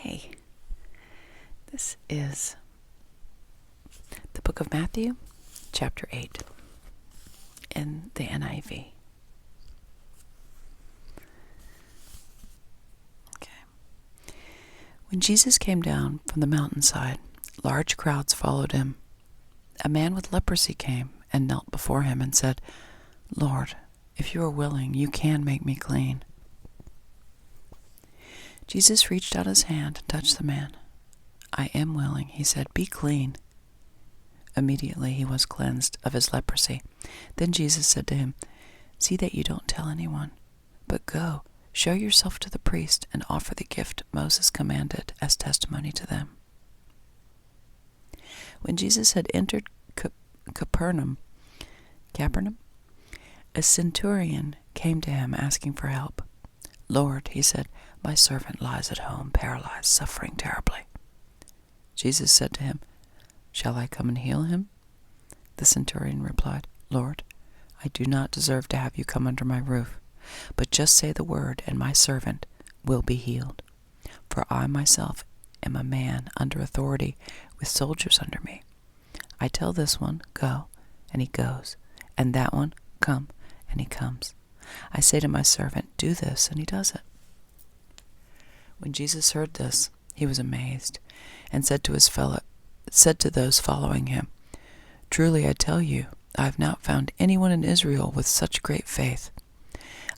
Okay, this is the book of Matthew, chapter 8, in the NIV. Okay. When Jesus came down from the mountainside, large crowds followed him. A man with leprosy came and knelt before him and said, "Lord, if you are willing, you can make me clean." Jesus reached out his hand and touched the man. "I am willing," he said, "be clean." Immediately he was cleansed of his leprosy. Then Jesus said to him, "See that you don't tell anyone, but go, show yourself to the priest and offer the gift Moses commanded as testimony to them." When Jesus had entered Capernaum, a centurion came to him asking for help. "Lord," he said, "my servant lies at home, paralyzed, suffering terribly." Jesus said to him, "Shall I come and heal him?" The centurion replied, "Lord, I do not deserve to have you come under my roof, but just say the word, and my servant will be healed. For I myself am a man under authority, with soldiers under me. I tell this one, 'Go,' and he goes, and that one, 'Come,' and he comes. I say to my servant, 'Do this,' and he does it." When Jesus heard this, he was amazed, and said to those following him, "Truly I tell you, I have not found anyone in Israel with such great faith.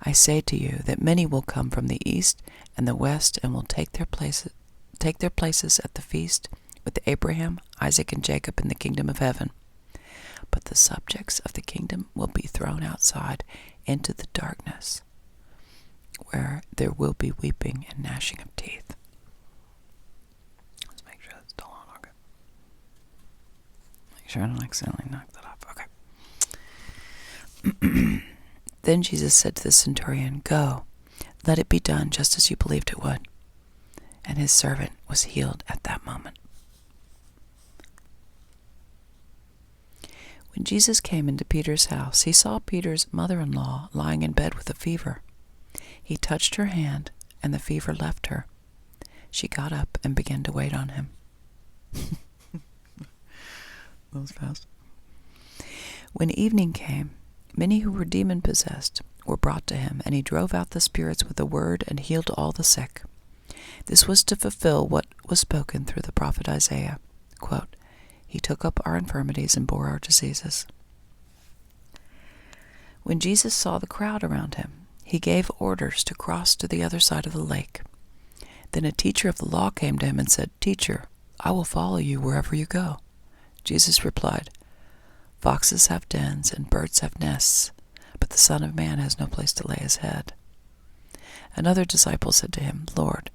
I say to you that many will come from the east and the west and will take their places at the feast with Abraham, Isaac, and Jacob in the kingdom of heaven. But the subjects of the kingdom will be thrown outside into the darkness, where there will be weeping and gnashing of teeth." Let's make sure that's still on. Okay. Make sure I don't accidentally knock that off. Okay. Then Jesus said to the centurion, "Go, let it be done just as you believed it would." And his servant was healed at that moment. When Jesus came into Peter's house, he saw Peter's mother-in-law lying in bed with a fever. He touched her hand, and the fever left her. She got up and began to wait on him. That was fast. When evening came, many who were demon-possessed were brought to him, and he drove out the spirits with a word and healed all the sick. This was to fulfill what was spoken through the prophet Isaiah. Quote, "He took up our infirmities and bore our diseases." When Jesus saw the crowd around him, he gave orders to cross to the other side of the lake. Then a teacher of the law came to him and said, "Teacher, I will follow you wherever you go." Jesus replied, "Foxes have dens and birds have nests, but the Son of Man has no place to lay his head." Another disciple said to him, "Lord,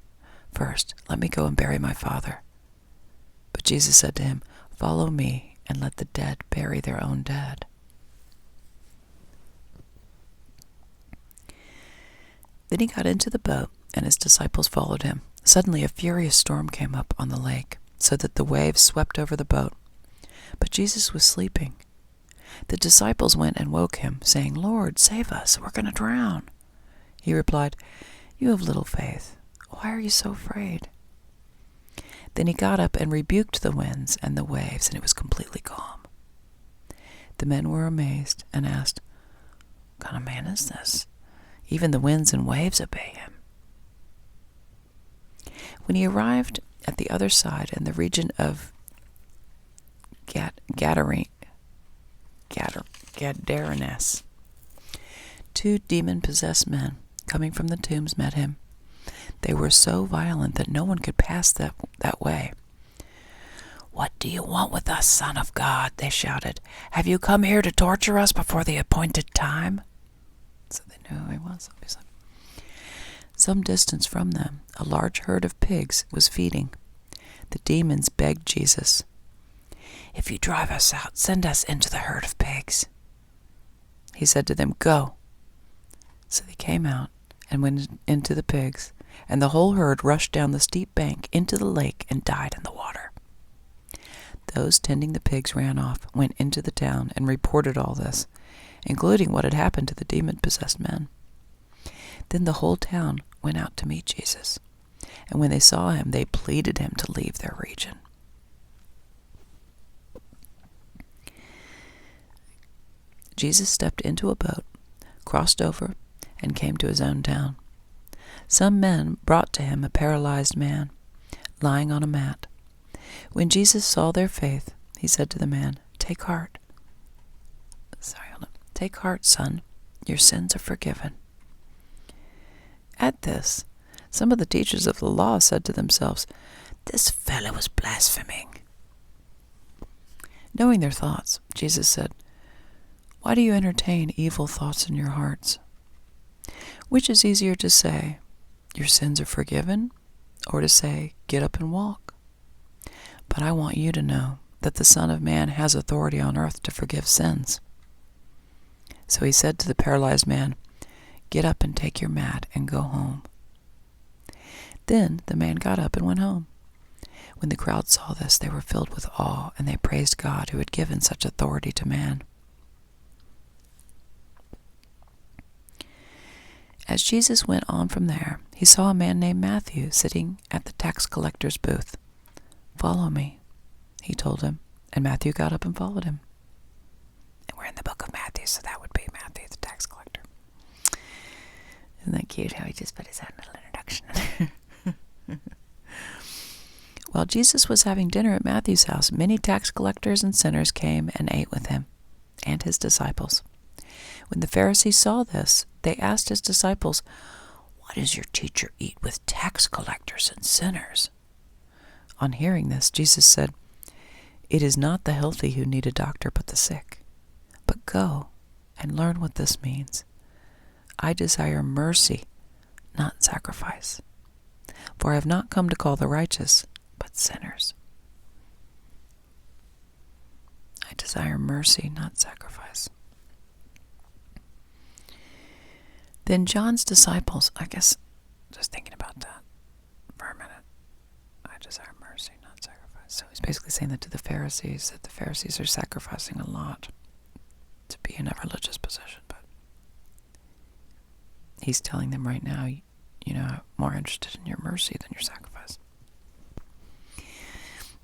first let me go and bury my father." But Jesus said to him, "Follow me, and let the dead bury their own dead." Then he got into the boat, and his disciples followed him. Suddenly a furious storm came up on the lake, so that the waves swept over the boat. But Jesus was sleeping. The disciples went and woke him, saying, "Lord, save us, we're going to drown." He replied, "You have little faith. Why are you so afraid?" Then he got up and rebuked the winds and the waves, and it was completely calm. The men were amazed and asked, "What kind of man is this? Even the winds and waves obey him." When he arrived at the other side in the region of Gadarenes, two demon-possessed men coming from the tombs met him. They were so violent that no one could pass that way. "What do you want with us, Son of God?" they shouted. "Have you come here to torture us before the appointed time?" So they knew who he was, obviously. Some distance from them, a large herd of pigs was feeding. The demons begged Jesus, "If you drive us out, send us into the herd of pigs." He said to them, "Go." So they came out and went into the pigs, and the whole herd rushed down the steep bank into the lake and died in the water. Those tending the pigs ran off, went into the town, and reported all this, including what had happened to the demon-possessed men. Then the whole town went out to meet Jesus. and when they saw him, they pleaded him to leave their region. Jesus stepped into a boat, crossed over, and came to his own town. Some men brought to him a paralyzed man, lying on a mat. When Jesus saw their faith, he said to the man, Take heart, son, your sins are forgiven." At this, some of the teachers of the law said to themselves, "This fellow was blaspheming." Knowing their thoughts, Jesus said, "Why do you entertain evil thoughts in your hearts? Which is easier to say, 'Your sins are forgiven,' or to say, 'Get up and walk'? But I want you to know that the Son of Man has authority on earth to forgive sins." So he said to the paralyzed man, "Get up and take your mat and go home." Then the man got up and went home. When the crowd saw this, they were filled with awe, and they praised God who had given such authority to man. As Jesus went on from there, he saw a man named Matthew sitting at the tax collector's booth. "Follow me," he told him, and Matthew got up and followed him. And we're in the book of Matthew, so that would be Matthew the tax collector. Isn't that cute how he just put his own little introduction in there? While Jesus was having dinner at Matthew's house, many tax collectors and sinners came and ate with him and his disciples. When the Pharisees saw this, they asked his disciples, "Why does your teacher eat with tax collectors and sinners?" On hearing this, Jesus said, "It is not the healthy who need a doctor, but the sick. But go and learn what this means. I desire mercy, not sacrifice. For I have not come to call the righteous, but sinners." I desire mercy, not sacrifice. Then John's disciples, I guess, just thinking about that for a minute. I desire mercy, not sacrifice. So he's basically saying that to the Pharisees, that the Pharisees are sacrificing a lot to be in a religious position. But he's telling them right now, I'm more interested in your mercy than your sacrifice.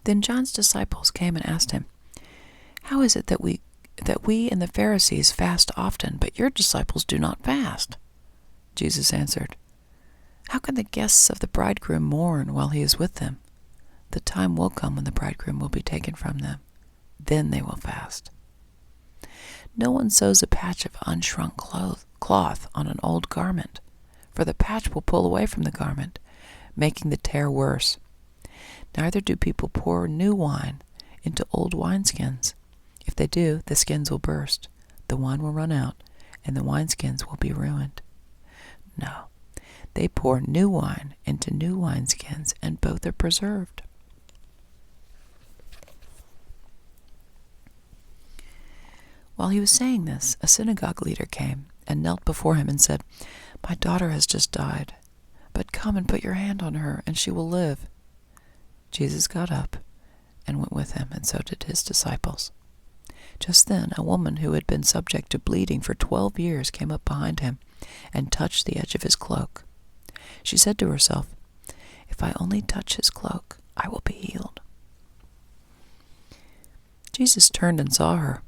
Then John's disciples came and asked him, "How is it that we and the Pharisees fast often, but your disciples do not fast?" Jesus answered, "How can the guests of the bridegroom mourn while he is with them? The time will come when the bridegroom will be taken from them. Then they will fast. No one sews a patch of unshrunk cloth on an old garment, for the patch will pull away from the garment, making the tear worse. Neither do people pour new wine into old wineskins. If they do, the skins will burst, the wine will run out, and the wineskins will be ruined. No, they pour new wine into new wineskins, and both are preserved." While he was saying this, a synagogue leader came and knelt before him and said, "My daughter has just died, but come and put your hand on her, and she will live." Jesus got up and went with him, and so did his disciples. Just then, a woman who had been subject to bleeding for 12 years came up behind him and touched the edge of his cloak. She said to herself, "If I only touch his cloak, I will be healed." Jesus turned and saw her.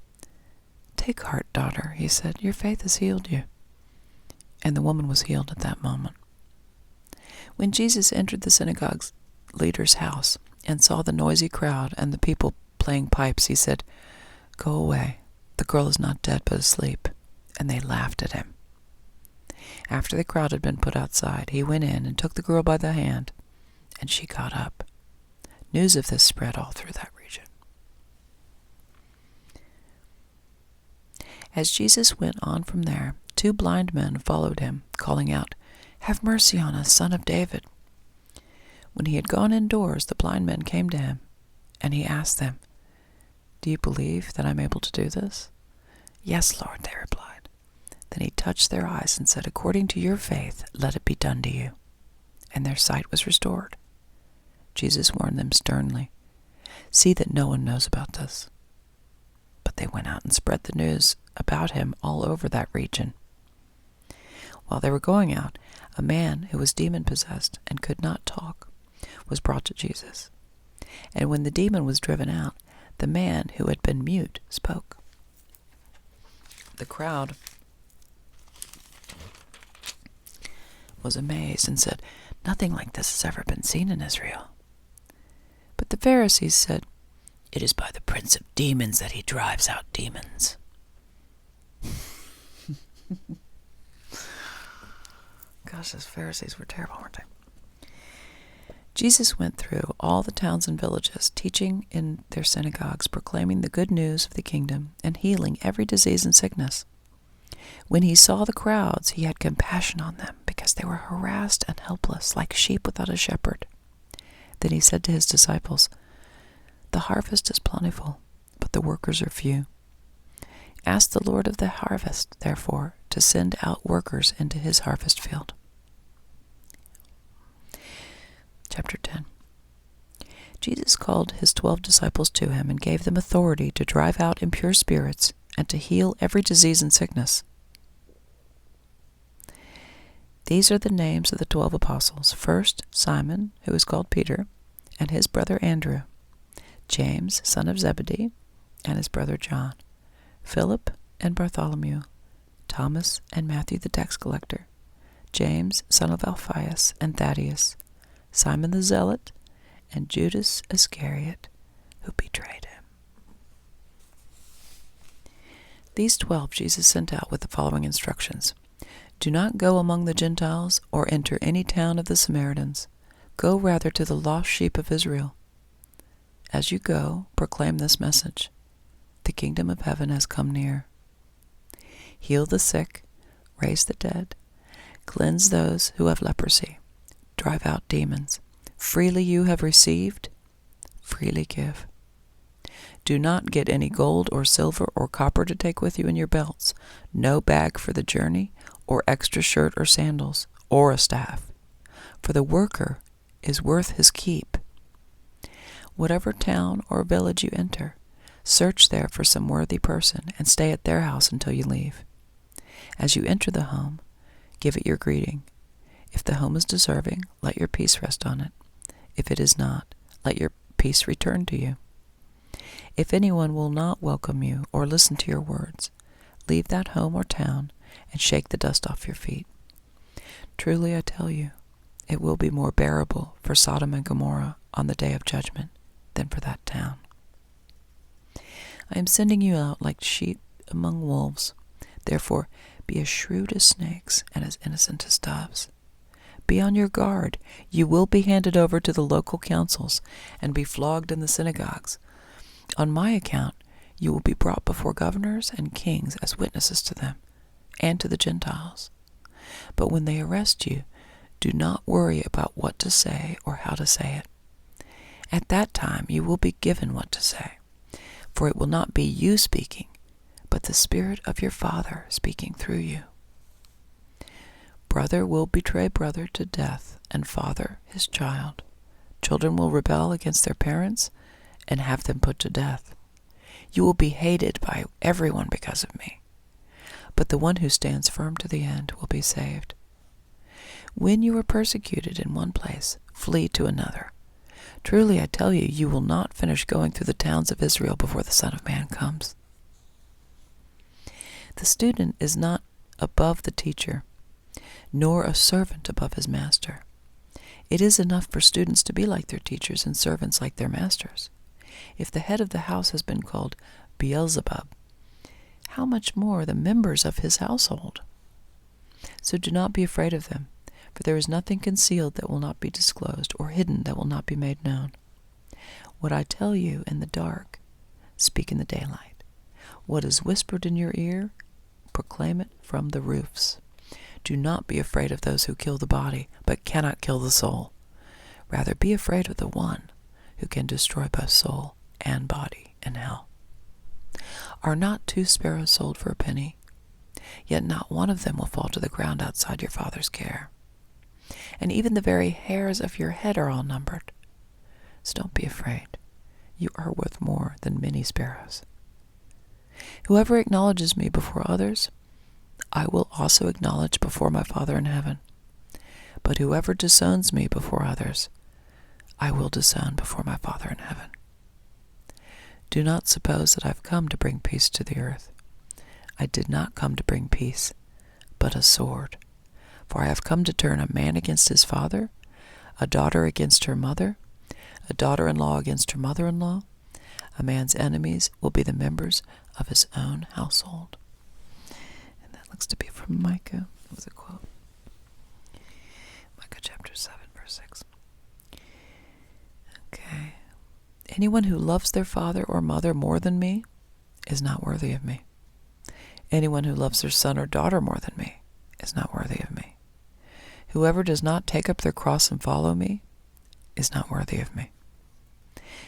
"Take heart, daughter," he said, "your faith has healed you." And the woman was healed at that moment. When Jesus entered the synagogue leader's house and saw the noisy crowd and the people playing pipes, he said, "Go away, the girl is not dead but asleep." And they laughed at him. After the crowd had been put outside, he went in and took the girl by the hand, and she got up. News of this spread all through that region. As Jesus went on from there, 2 blind men followed him, calling out, "Have mercy on us, Son of David." When he had gone indoors, the blind men came to him, and he asked them, "Do you believe that I'm able to do this?" "Yes, Lord," they replied. Then he touched their eyes and said, "According to your faith, let it be done to you." And their sight was restored. Jesus warned them sternly, "See that no one knows about this." But they went out and spread the news about him all over that region. While they were going out, a man who was demon-possessed and could not talk was brought to Jesus. And when the demon was driven out, the man who had been mute spoke. The crowd was amazed and said, "Nothing like this has ever been seen in Israel." But the Pharisees said, "It is by the prince of demons that he drives out demons." Gosh, those Pharisees were terrible, weren't they? Jesus went through all the towns and villages, teaching in their synagogues, proclaiming the good news of the kingdom, and healing every disease and sickness. When he saw the crowds, he had compassion on them, because they were harassed and helpless, like sheep without a shepherd. Then he said to his disciples, "The harvest is plentiful, but the workers are few. Ask the Lord of the harvest, therefore, to send out workers into his harvest field." Chapter 10. Jesus called his 12 disciples to him and gave them authority to drive out impure spirits and to heal every disease and sickness. These are the names of the 12 apostles. First, Simon, who is called Peter, and his brother Andrew, James, son of Zebedee, and his brother John, Philip and Bartholomew, Thomas and Matthew the tax collector, James, son of Alphaeus, and Thaddeus, Simon the Zealot, and Judas Iscariot, who betrayed him. These 12 Jesus sent out with the following instructions. "Do not go among the Gentiles or enter any town of the Samaritans. Go rather to the lost sheep of Israel. As you go, proclaim this message: the kingdom of heaven has come near. Heal the sick, raise the dead, cleanse those who have leprosy, drive out demons. Freely you have received, freely give. Do not get any gold or silver or copper to take with you in your belts, no bag for the journey, or extra shirt or sandals, or a staff. For the worker is worth his keep. Whatever town or village you enter, search there for some worthy person and stay at their house until you leave. As you enter the home, give it your greeting. If the home is deserving, let your peace rest on it. If it is not, let your peace return to you. If anyone will not welcome you or listen to your words, leave that home or town and shake the dust off your feet. Truly I tell you, it will be more bearable for Sodom and Gomorrah on the day of judgment than for that town. I am sending you out like sheep among wolves. Therefore, be as shrewd as snakes and as innocent as doves. Be on your guard. You will be handed over to the local councils and be flogged in the synagogues. On my account, you will be brought before governors and kings as witnesses to them and to the Gentiles. But when they arrest you, do not worry about what to say or how to say it. At that time you will be given what to say, for it will not be you speaking, but the Spirit of your Father speaking through you. Brother will betray brother to death, and father his child. Children will rebel against their parents and have them put to death. You will be hated by everyone because of me, but the one who stands firm to the end will be saved. When you are persecuted in one place, flee to another. Truly I tell you, you will not finish going through the towns of Israel before the Son of Man comes. The student is not above the teacher, nor a servant above his master. It is enough for students to be like their teachers and servants like their masters. If the head of the house has been called Beelzebub, how much more the members of his household? So do not be afraid of them, for there is nothing concealed that will not be disclosed, or hidden that will not be made known. What I tell you in the dark, speak in the daylight. What is whispered in your ear, proclaim it from the roofs. Do not be afraid of those who kill the body, but cannot kill the soul. Rather, be afraid of the one who can destroy both soul and body in hell. Are not 2 sparrows sold for a penny? Yet not one of them will fall to the ground outside your Father's care. And even the very hairs of your head are all numbered. So don't be afraid. You are worth more than many sparrows. Whoever acknowledges me before others, I will also acknowledge before my Father in heaven. But whoever disowns me before others, I will disown before my Father in heaven. Do not suppose that I have come to bring peace to the earth. I did not come to bring peace, but a sword. For I have come to turn a man against his father, a daughter against her mother, a daughter-in-law against her mother-in-law. A man's enemies will be the members of his own household. And that looks to be from Micah. That was a quote. Micah chapter 7, verse 6. Okay. Anyone who loves their father or mother more than me is not worthy of me. Anyone who loves their son or daughter more than me is not worthy of me. Whoever does not take up their cross and follow me is not worthy of me.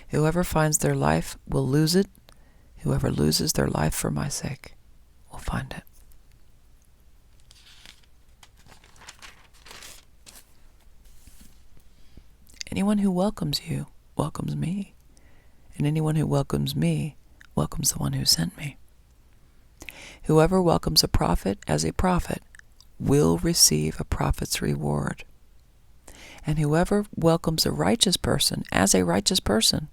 Whoever finds their life will lose it. Whoever loses their life for my sake will find it. Anyone who welcomes you welcomes me, and anyone who welcomes me welcomes the one who sent me. Whoever welcomes a prophet as a prophet will receive a prophet's reward. And whoever welcomes a righteous person as a righteous person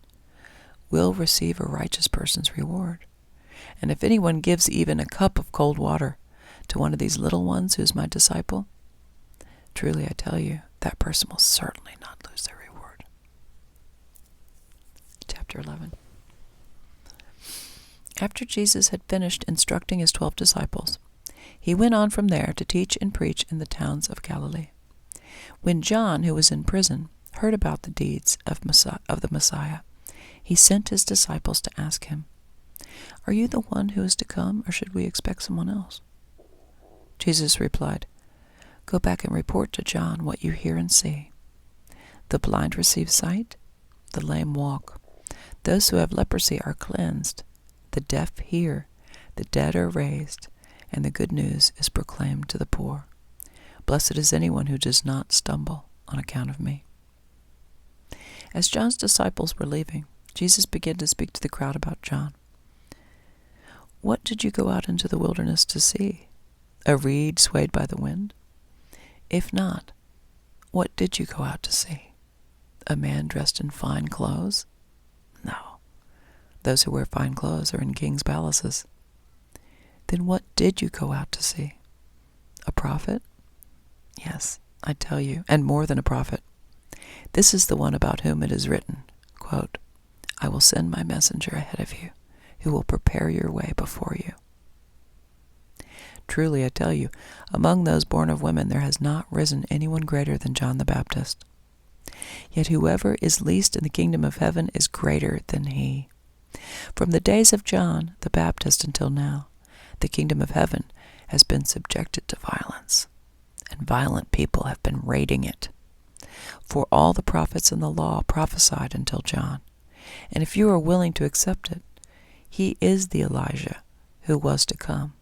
will receive a righteous person's reward. And if anyone gives even a cup of cold water to one of these little ones who is my disciple, truly I tell you, that person will certainly not lose their reward. Chapter 11. After Jesus had finished instructing his 12 disciples, he went on from there to teach and preach in the towns of Galilee. When John, who was in prison, heard about the deeds of the Messiah, he sent his disciples to ask him, "Are you the one who is to come, or should we expect someone else?" Jesus replied, "Go back and report to John what you hear and see. The blind receive sight, the lame walk. Those who have leprosy are cleansed, the deaf hear, the dead are raised, and the good news is proclaimed to the poor. Blessed is anyone who does not stumble on account of me." As John's disciples were leaving, Jesus began to speak to the crowd about John. "What did you go out into the wilderness to see? A reed swayed by the wind? If not, what did you go out to see? A man dressed in fine clothes? No. Those who wear fine clothes are in kings' palaces. Then what did you go out to see? A prophet? Yes, I tell you, and more than a prophet. This is the one about whom it is written, quote, I will send my messenger ahead of you, who will prepare your way before you. Truly, I tell you, among those born of women there has not risen anyone greater than John the Baptist. Yet whoever is least in the kingdom of heaven is greater than he. From the days of John the Baptist until now, the kingdom of heaven has been subjected to violence, and violent people have been raiding it. For all the prophets in the law prophesied until John, and if you are willing to accept it, he is the Elijah who was to come.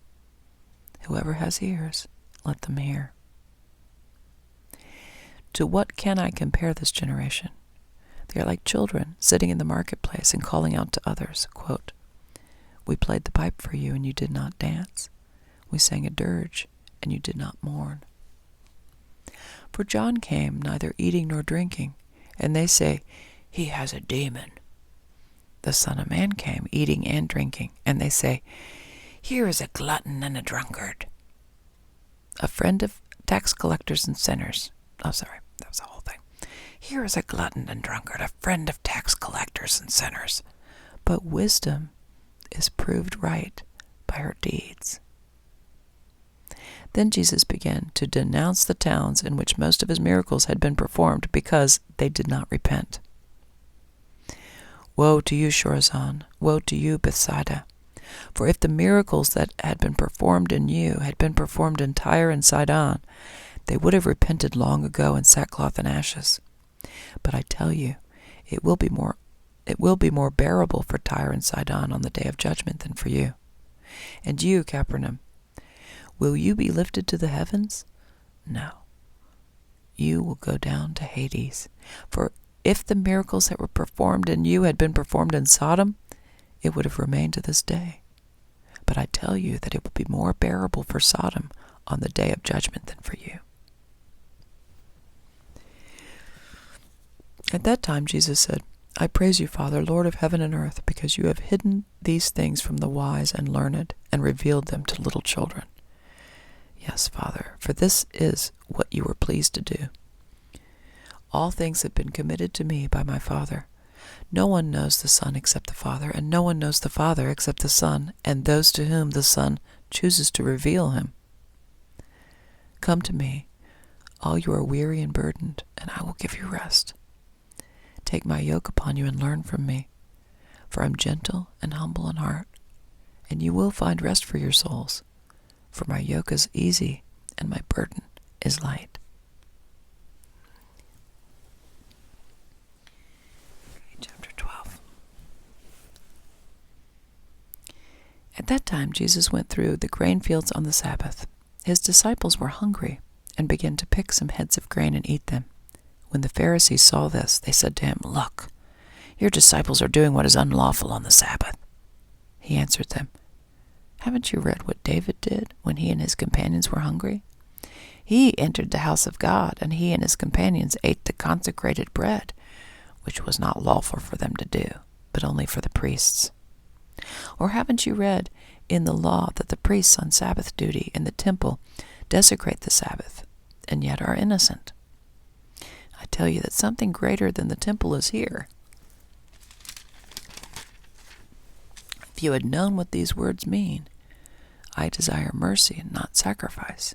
Whoever has ears, let them hear. To what can I compare this generation? They are like children sitting in the marketplace and calling out to others, quote, we played the pipe for you and you did not dance. We sang a dirge and you did not mourn. For John came neither eating nor drinking, and they say, he has a demon. The Son of Man came eating and drinking, and they say, here is a glutton and a drunkard, a friend of tax collectors and sinners. Oh, sorry, that was the whole thing. Here is a glutton and drunkard, a friend of tax collectors and sinners. But wisdom is proved right by her deeds. Then Jesus began to denounce the towns in which most of his miracles had been performed because they did not repent. Woe to you, Chorazin! Woe to you, Bethsaida! For if the miracles that had been performed in you had been performed in Tyre and Sidon, they would have repented long ago in sackcloth and ashes. But I tell you, it will be more bearable for Tyre and Sidon on the day of judgment than for you. And you, Capernaum, will you be lifted to the heavens? No. You will go down to Hades. For if the miracles that were performed in you had been performed in Sodom, it would have remained to this day. But I tell you that it will be more bearable for Sodom on the day of judgment than for you. At that time Jesus said, I praise you, Father, Lord of heaven and earth, because you have hidden these things from the wise and learned and revealed them to little children. Yes, Father, for this is what you were pleased to do. All things have been committed to me by my Father. No one knows the Son except the Father, and no one knows the Father except the Son, and those to whom the Son chooses to reveal him. Come to me, all you are weary and burdened, and I will give you rest. Take my yoke upon you and learn from me, for I am gentle and humble in heart, and you will find rest for your souls, for my yoke is easy and my burden is light. Chapter 12. At that time Jesus went through the grain fields on the Sabbath. His disciples were hungry and began to pick some heads of grain and eat them. When the Pharisees saw this, they said to him, Look, your disciples are doing what is unlawful on the Sabbath. He answered them, Haven't you read what David did when he and his companions were hungry? He entered the house of God, and he and his companions ate the consecrated bread, which was not lawful for them to do, but only for the priests. Or haven't you read in the law that the priests on Sabbath duty in the temple desecrate the Sabbath, and yet are innocent? I tell you that something greater than the temple is here. If you had known what these words mean, I desire mercy and not sacrifice,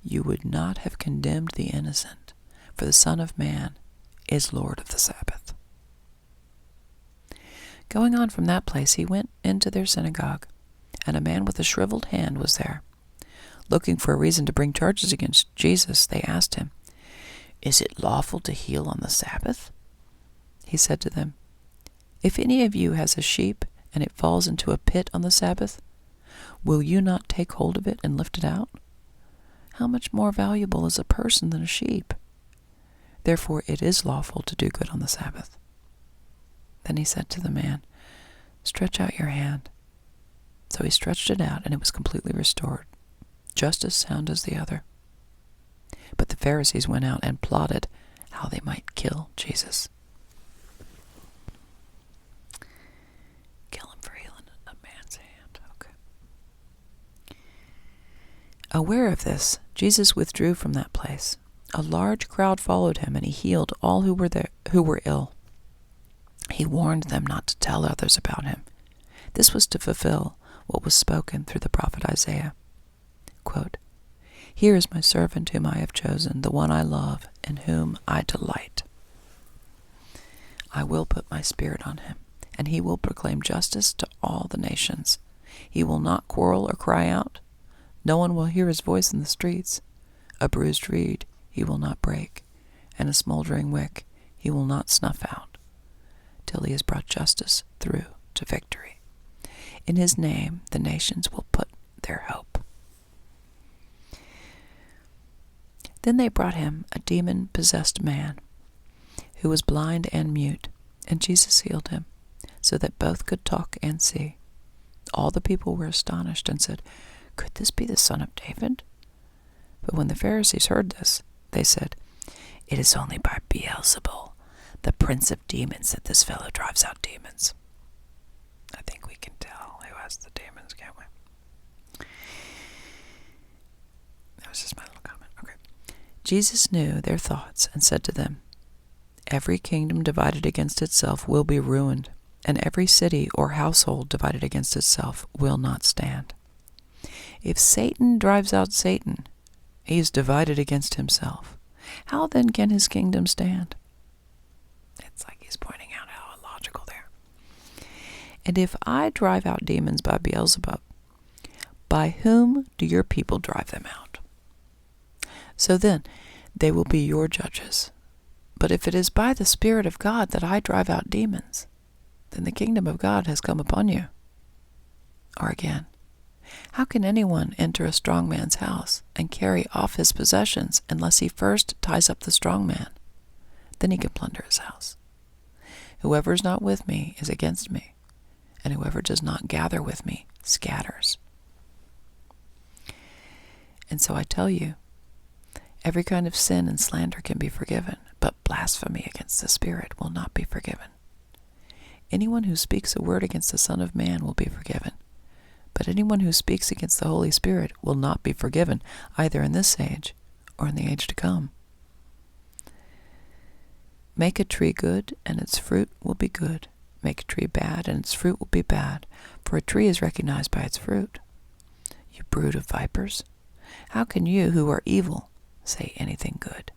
you would not have condemned the innocent, for the Son of Man is Lord of the Sabbath. Going on from that place, he went into their synagogue, and a man with a shriveled hand was there. Looking for a reason to bring charges against Jesus, they asked him, Is it lawful to heal on the Sabbath? He said to them, If any of you has a sheep and it falls into a pit on the Sabbath, will you not take hold of it and lift it out? How much more valuable is a person than a sheep? Therefore it is lawful to do good on the Sabbath. Then he said to the man, Stretch out your hand. So he stretched it out, and it was completely restored, just as sound as the other. But the Pharisees went out and plotted how they might kill Jesus. Kill him for healing a man's hand. Okay. Aware of this, Jesus withdrew from that place. A large crowd followed him, and he healed all who were ill. He warned them not to tell others about him. This was to fulfill what was spoken through the prophet Isaiah. Quote, Here is my servant whom I have chosen, the one I love, in whom I delight. I will put my spirit on him, and he will proclaim justice to all the nations. He will not quarrel or cry out. No one will hear his voice in the streets. A bruised reed he will not break, and a smoldering wick he will not snuff out, till he has brought justice through to victory. In his name the nations will put their hope. Then they brought him a demon-possessed man, who was blind and mute, and Jesus healed him, so that both could talk and see. All the people were astonished and said, Could this be the son of David? But when the Pharisees heard this, they said, It is only by Beelzebul, the prince of demons, that this fellow drives out demons. I think we can tell who has the demons, can't we? That was just my little comment. Okay. Jesus knew their thoughts and said to them, Every kingdom divided against itself will be ruined, and every city or household divided against itself will not stand. If Satan drives out Satan, he is divided against himself. How then can his kingdom stand? It's like he's pointing out how illogical there. And if I drive out demons by Beelzebub, by whom do your people drive them out? So then, they will be your judges. But if it is by the Spirit of God that I drive out demons, then the kingdom of God has come upon you. Or again, how can anyone enter a strong man's house and carry off his possessions unless he first ties up the strong man? Then he can plunder his house. Whoever is not with me is against me, and whoever does not gather with me scatters. And so I tell you, every kind of sin and slander can be forgiven, but blasphemy against the Spirit will not be forgiven. Anyone who speaks a word against the Son of Man will be forgiven, but anyone who speaks against the Holy Spirit will not be forgiven, either in this age or in the age to come. Make a tree good, and its fruit will be good. Make a tree bad, and its fruit will be bad, for a tree is recognized by its fruit. You brood of vipers, how can you, who are evil, say anything good?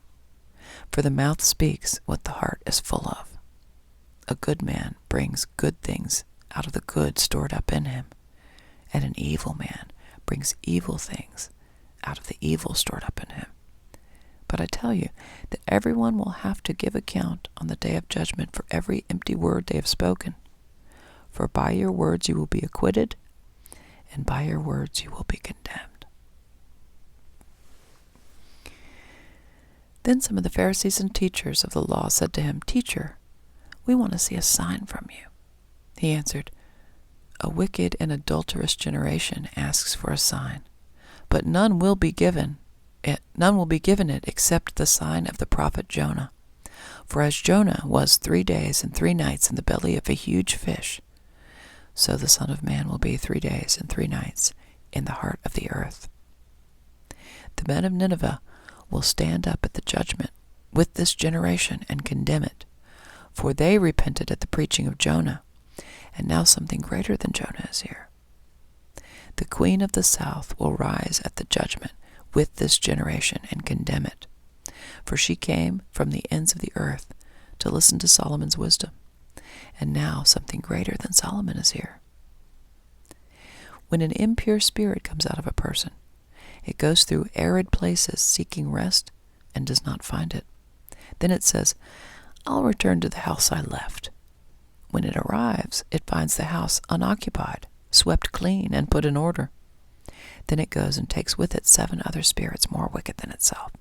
For the mouth speaks what the heart is full of. A good man brings good things out of the good stored up in him, and an evil man brings evil things out of the evil stored up in him. But I tell you that everyone will have to give account on the day of judgment for every empty word they have spoken. For by your words you will be acquitted, and by your words you will be condemned. Then some of the Pharisees and teachers of the law said to him, Teacher, we want to see a sign from you. He answered, A wicked and adulterous generation asks for a sign, but none will be given it except the sign of the prophet Jonah. For as Jonah was 3 days and 3 nights in the belly of a huge fish, so the Son of Man will be 3 days and 3 nights in the heart of the earth. The men of Nineveh will stand up at the judgment with this generation and condemn it, for they repented at the preaching of Jonah, and now something greater than Jonah is here. The queen of the south will rise at the judgment with this generation and condemn it, for she came from the ends of the earth to listen to Solomon's wisdom, and now something greater than Solomon is here. When an impure spirit comes out of a person, it goes through arid places seeking rest and does not find it. Then it says, I'll return to the house I left. When it arrives, it finds the house unoccupied, swept clean, and put in order. Then it goes and takes with it 7 other spirits more wicked than itself,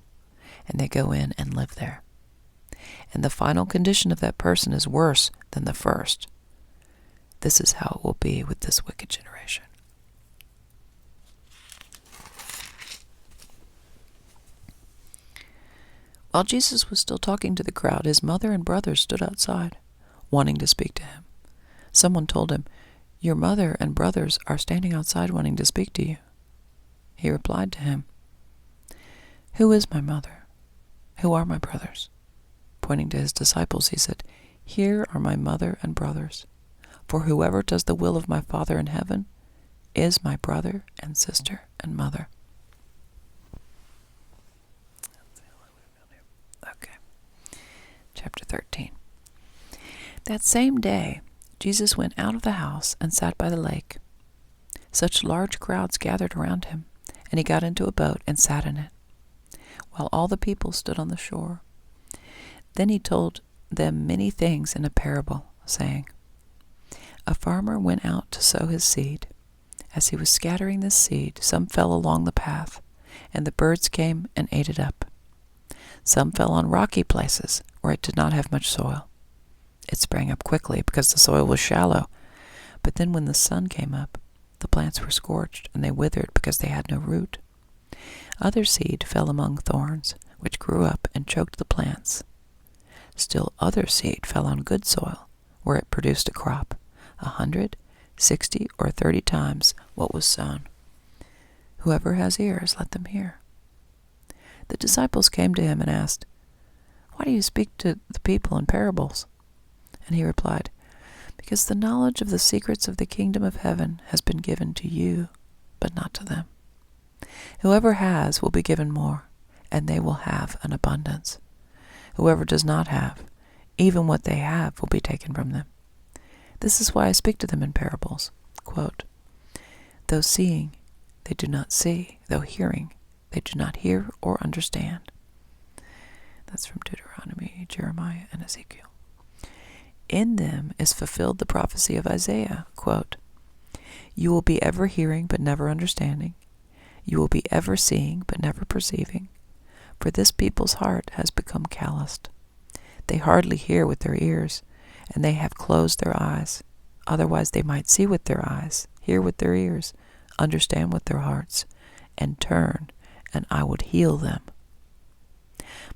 and they go in and live there. And the final condition of that person is worse than the first. This is how it will be with this wicked generation. While Jesus was still talking to the crowd, his mother and brothers stood outside, wanting to speak to him. Someone told him, Your mother and brothers are standing outside wanting to speak to you. He replied to him, Who is my mother? Who are my brothers? Pointing to his disciples, he said, Here are my mother and brothers. For whoever does the will of my Father in heaven is my brother and sister and mother. Okay. Chapter 13. That same day, Jesus went out of the house and sat by the lake. Such large crowds gathered around him, and he got into a boat and sat in it, while all the people stood on the shore. Then he told them many things in a parable, saying, A farmer went out to sow his seed. As he was scattering this seed, some fell along the path, and the birds came and ate it up. Some fell on rocky places where it did not have much soil. It sprang up quickly because the soil was shallow, but then when the sun came up, the plants were scorched and they withered because they had no root. Other seed fell among thorns, which grew up and choked the plants. Still other seed fell on good soil, where it produced a crop, 100, 60, or 30 times what was sown. Whoever has ears, let them hear. The disciples came to him and asked, Why do you speak to the people in parables? And he replied, Because the knowledge of the secrets of the kingdom of heaven has been given to you, but not to them. Whoever has will be given more, and they will have an abundance. Whoever does not have, even what they have will be taken from them. This is why I speak to them in parables. Quote, Though seeing, they do not see. Though hearing, they do not hear or understand. That's from Deuteronomy, Jeremiah, and Ezekiel. In them is fulfilled the prophecy of Isaiah. Quote, You will be ever hearing but never understanding. You will be ever seeing but never perceiving. For this people's heart has become calloused. They hardly hear with their ears, and they have closed their eyes. Otherwise they might see with their eyes, hear with their ears, understand with their hearts, and turn, and I would heal them.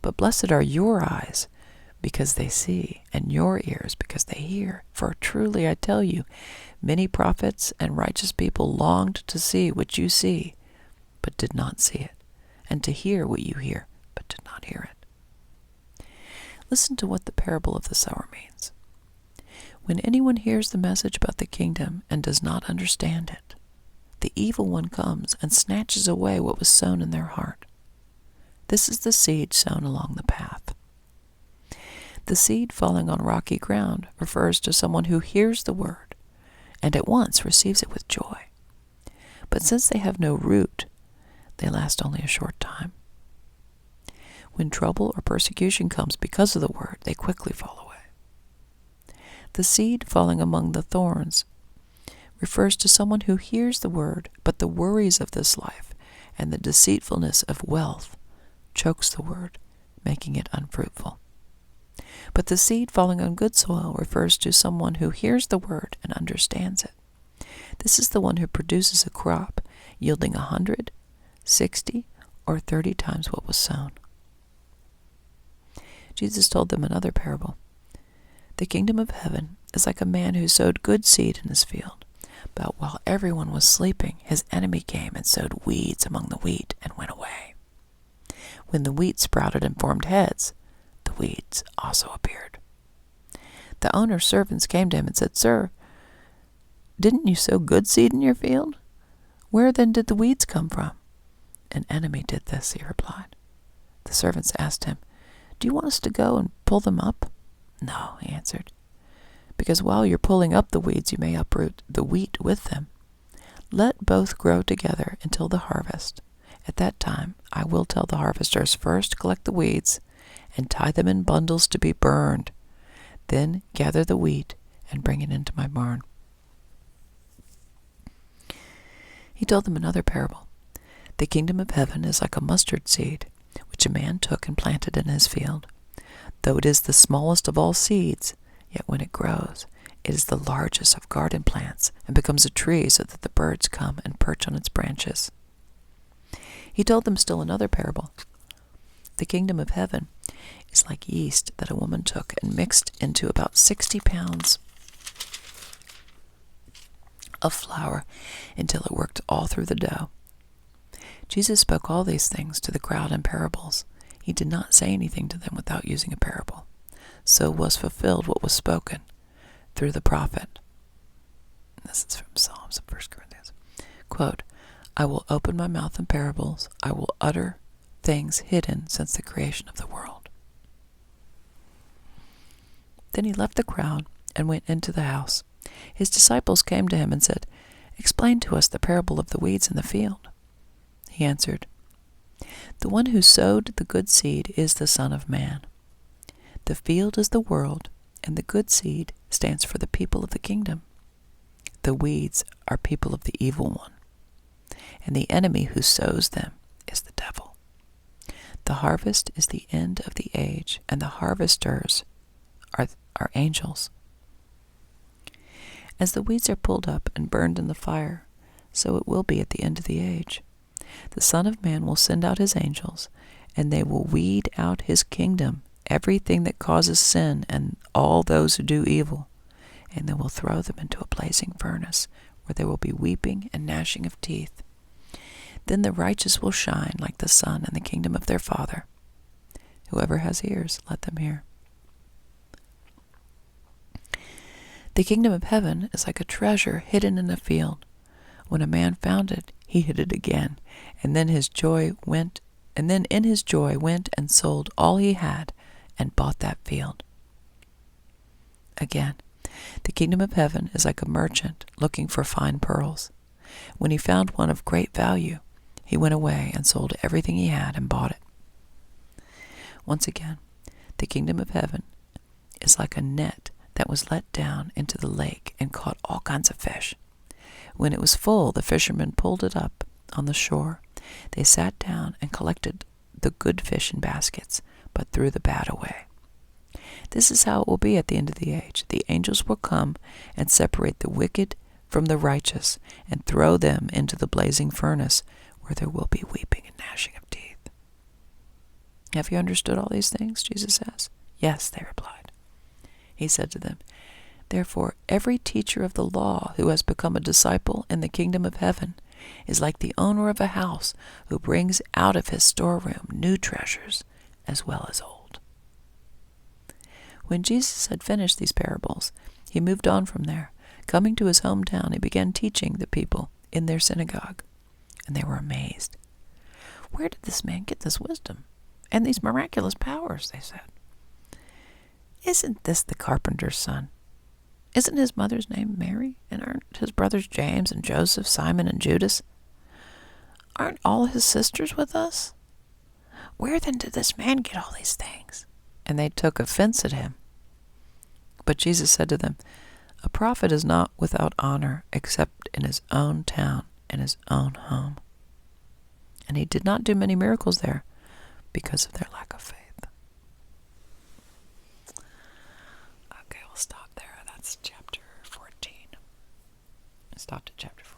But blessed are your eyes, because they see, and your ears because they hear. For truly I tell you, many prophets and righteous people longed to see what you see, but did not see it, and to hear what you hear, but did not hear it. Listen to what the parable of the sower means. When anyone hears the message about the kingdom and does not understand it, the evil one comes and snatches away what was sown in their heart. This is the seed sown along the path. The seed falling on rocky ground refers to someone who hears the word and at once receives it with joy. But since they have no root, they last only a short time. When trouble or persecution comes because of the word, they quickly fall away. The seed falling among the thorns refers to someone who hears the word, but the worries of this life and the deceitfulness of wealth chokes the word, making it unfruitful. But the seed falling on good soil refers to someone who hears the word and understands it. This is the one who produces a crop yielding 100, 60, or 30 times what was sown. Jesus told them another parable. The kingdom of heaven is like a man who sowed good seed in his field. But while everyone was sleeping, his enemy came and sowed weeds among the wheat and went away. When the wheat sprouted and formed heads, the weeds also appeared. The owner's servants came to him and said, "Sir, didn't you sow good seed in your field? Where then did the weeds come from?" "An enemy did this," he replied. The servants asked him, "Do you want us to go and pull them up?" "No," he answered, "because while you're pulling up the weeds, you may uproot the wheat with them. Let both grow together until the harvest. At that time, I will tell the harvesters, first collect the weeds and tie them in bundles to be burned. Then gather the wheat and bring it into my barn." He told them another parable. The kingdom of heaven is like a mustard seed, which a man took and planted in his field. Though it is the smallest of all seeds, yet when it grows, it is the largest of garden plants and becomes a tree so that the birds come and perch on its branches. He told them still another parable. The kingdom of heaven is like yeast that a woman took and mixed into about 60 pounds of flour until it worked all through the dough. Jesus spoke all these things to the crowd in parables. He did not say anything to them without using a parable. So was fulfilled what was spoken through the prophet. This is from Psalms of 1 Corinthians. Quote, "I will open my mouth in parables. I will utter things hidden since the creation of the world." Then he left the crowd and went into the house. His disciples came to him and said, "Explain to us the parable of the weeds in the field." He answered, "The one who sowed the good seed is the Son of Man. The field is the world, and the good seed stands for the people of the kingdom. The weeds are people of the evil one, and the enemy who sows them is the devil. The harvest is the end of the age, and the harvesters are angels. As the weeds are pulled up and burned in the fire, so it will be at the end of the age. The Son of Man will send out his angels, and they will weed out his kingdom, everything that causes sin and all those who do evil, and they will throw them into a blazing furnace, where there will be weeping and gnashing of teeth. Then the righteous will shine like the sun in the kingdom of their Father. Whoever has ears, let them hear." The kingdom of heaven is like a treasure hidden in a field. When a man found it, he hid it again, and then in his joy went and sold all he had and bought that field. Again, the kingdom of heaven is like a merchant looking for fine pearls. When he found one of great value, he went away and sold everything he had and bought it. Once again, the kingdom of heaven is like a net that was let down into the lake and caught all kinds of fish. When it was full, the fishermen pulled it up on the shore. They sat down and collected the good fish in baskets, but threw the bad away. This is how it will be at the end of the age. The angels will come and separate the wicked from the righteous and throw them into the blazing furnace, where there will be weeping and gnashing of teeth. Have you understood all these things? Jesus says. Yes, they replied. He said to them, Therefore every teacher of the law who has become a disciple in the kingdom of heaven is like the owner of a house who brings out of his storeroom new treasures as well as old. When Jesus had finished these parables, he moved on from there. Coming to his hometown, he began teaching the people in their synagogue, and they were amazed. Where did this man get this wisdom and these miraculous powers? They said. Isn't this the carpenter's son? Isn't his mother's name Mary? And aren't his brothers James and Joseph, Simon and Judas? Aren't all his sisters with us? Where then did this man get all these things? And they took offense at him. But Jesus said to them, A prophet is not without honor except in his own town and his own home. And he did not do many miracles there because of their lack of faith. Okay, we'll stop there. That's chapter 14. Stopped at chapter 14.